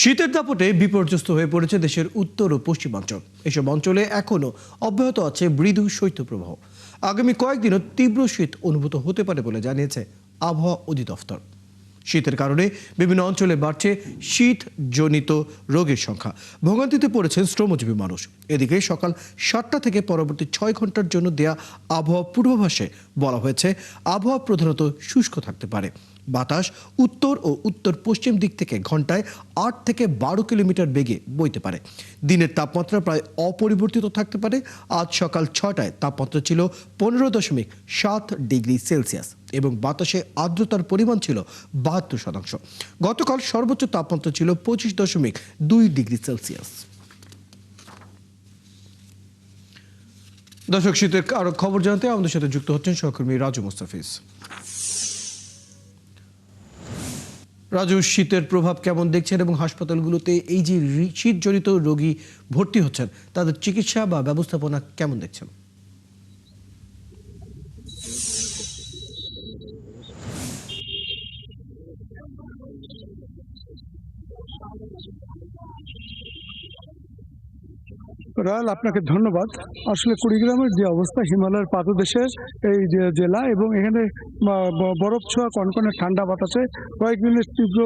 শীতের দাপটে বিপর্যস্ত হয়ে পড়েছে দেশের উত্তর ও পশ্চিমাঞ্চল। এসব অঞ্চলে এখনও অব্যাহত আছে মৃদু শৈত্যপ্রবাহ। আগামী কয়েকদিনও তীব্র শীত অনুভূত হতে পারে বলে জানিয়েছে আবহাওয়া অধিদপ্তর। শীতের কারণে বিভিন্ন অঞ্চলে বাড়ছে শীতজনিত রোগের সংখ্যা। ভোগান্তিতে পড়েছেন শ্রমজীবী মানুষ। এদিকে সকাল 7টা থেকে পরবর্তী 6 ঘন্টার জন্য দেয়া আবহাওয়া পূর্বাভাসে বলা হয়েছে আবহাওয়া প্রধানত শুষ্ক থাকতে পারে। বাতাস উত্তর ও উত্তর পশ্চিম দিক থেকে ঘন্টায় 8 থেকে 12 কিলোমিটার বেগে বইতে পারে। দিনের তাপমাত্রা প্রায় অপরিবর্তিত থাকতে পারে। আজ সকাল 6টায় তাপমাত্রা ছিল 15.7 ডিগ্রি সেলসিয়াস এবং বাতাসে আর্দ্রতার পরিমাণ ছিল 72%। গতকাল সর্বোচ্চ তাপমাত্রা ছিল 25.2 ডিগ্রি সেলসিয়াস। দর্শক, শীতের আরো খবর জানতে আমাদের সাথে যুক্ত হচ্ছেন সহকর্মী রাজু মুস্তাফিজ। রাজু, শীতের প্রভাব কেমন দেখছেন এবং হাসপাতালগুলোতে এই যে শীতজনিত রোগী ভর্তি হচ্ছেন তাদের চিকিৎসা বা ব্যবস্থাপনা কেমন দেখছেন? রায়াল, আপনাকে ধন্যবাদ। আসলে কুড়িগ্রামের যে অবস্থা, হিমালয়ের পাদদেশের এই যে জেলা এবং এখানে বরফ ছোঁয়া কনকনে ঠান্ডা বাতাসে কয়েকদিনের তীব্র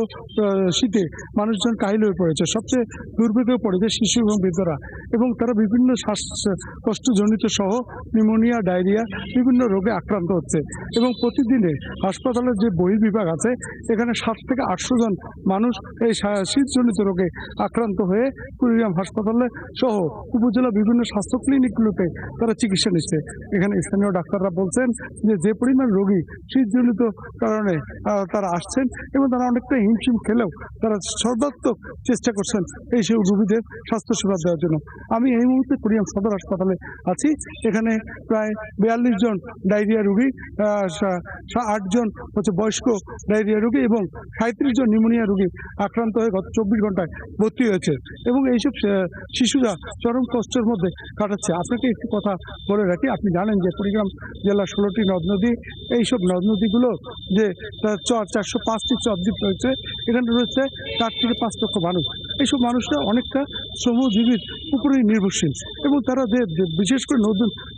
শীতে মানুষজন কাহিল হয়ে পড়েছে। সবচেয়ে দুর্ভোগে পড়েছে শিশু এবং বৃদ্ধরা, এবং তারা বিভিন্ন শ্বাসকষ্টজনিত সহ নিউমোনিয়া, ডায়রিয়া বিভিন্ন রোগে আক্রান্ত হচ্ছে। এবং প্রতিদিনে হাসপাতালের যে বহির্বিভাগ আছে এখানে 700 থেকে 800 জন মানুষ এই শীতজনিত রোগে আক্রান্ত হয়ে কুড়িগ্রাম হাসপাতালে সহ উপজেলা বিভিন্ন স্বাস্থ্য ক্লিনিকগুলোতে তারা চিকিৎসা নিচ্ছে। এখানে স্থানীয় ডাক্তাররা বলছেন যে পরিমাণ রোগী শীতজনিত কারণে তারা আসছেন এবং তারা অনেকটা হিমশিম খেলেও তারা সর্বাত্মক চেষ্টা করছেন এই সব রোগীদের স্বাস্থ্যসেবা দেওয়ার জন্য। আমি এই মুহূর্তে কুড়িগ্রাম সদর হাসপাতালে আছি। এখানে প্রায় 42 জন ডায়রিয়া রোগী, 8 জন হচ্ছে বয়স্ক ডায়রিয়া রোগী এবং 37 জন নিউমোনিয়া রোগী আক্রান্ত হয়ে গত 24 ঘন্টায় ভর্তি হয়েছে এবং এইসব শিশুরা চরম কষ্টের মধ্যে কাটাচ্ছে। আপনাকে একটি কথা বলে রাখি, আপনি জানেন যে কুড়িগ্রাম জেলার 16টি নদ নদী, এইসব নদ নদীগুলো যে 405টি চরদ্বীপ রয়েছে, এখানে রয়েছে 4 থেকে 5 লক্ষ মানুষ। এইসব মানুষরা অনেকটা শ্রমজীবীর উপরেই নির্ভরশীল এবং তারা যে বিশেষ করে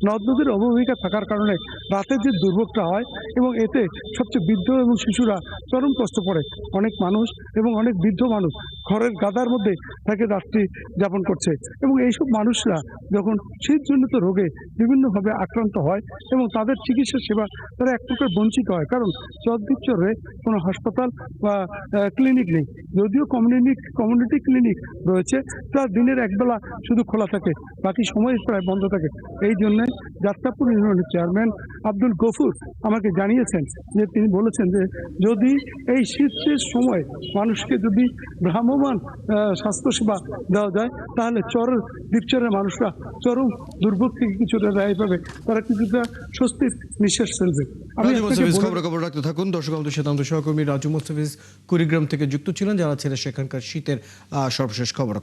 নদ নদীর অববাহিকা থাকার কারণে রাতের যে দুর্ভোগটা হয় এবং এতে সবচেয়ে বৃদ্ধ এবং শিশুরা চরম কষ্ট পড়ে। অনেক মানুষ এবং অনেক বৃদ্ধ মানুষ ঘরের গাদার মধ্যে থাকে রাত্রি যাপন করছে এবং এইসব মানুষরা যখন শীতজনিত রোগে বিভিন্নভাবে আক্রান্ত হয় এবং তাদের চিকিৎসা সেবা তারা এক প্রকার বঞ্চিত হয়, কারণ চরদ্বীপ চরে কোনো হাসপাতাল বা ক্লিনিক নেই। যদিও কমিউনিটি ক্লিনিক রয়েছে, তা দিনের একবেলা শুধু খোলা থাকে, বাকি সময় প্রায় বন্ধ থাকে। এই জন্য যাত্রাপুর ইউনিয়নের চেয়ারম্যান আব্দুল গফুর আমাকে জানিয়েছেন যে তিনি বলেছেন যে যদি এই শীতের সময় মানুষকে যদি ভ্রাম্যমান স্বাস্থ্যসেবা দেওয়া যায় তাহলে দ্বীপচরের মানুষরা চরম দুর্ভোগ থেকে কিছুটা রেহাই পাবে, তারা কিছুটা স্বস্তির নিঃশ্বাস ফেলবে। খবর রাখতে থাকুন। দর্শক, আমাদের সাথে আমাদের সহকর্মী রাজু মুস্তাফিজ কুড়িগ্রাম থেকে যুক্ত ছিলেন, যারা ছিলেন সেখানকার শীতের সর্বশেষ খবর।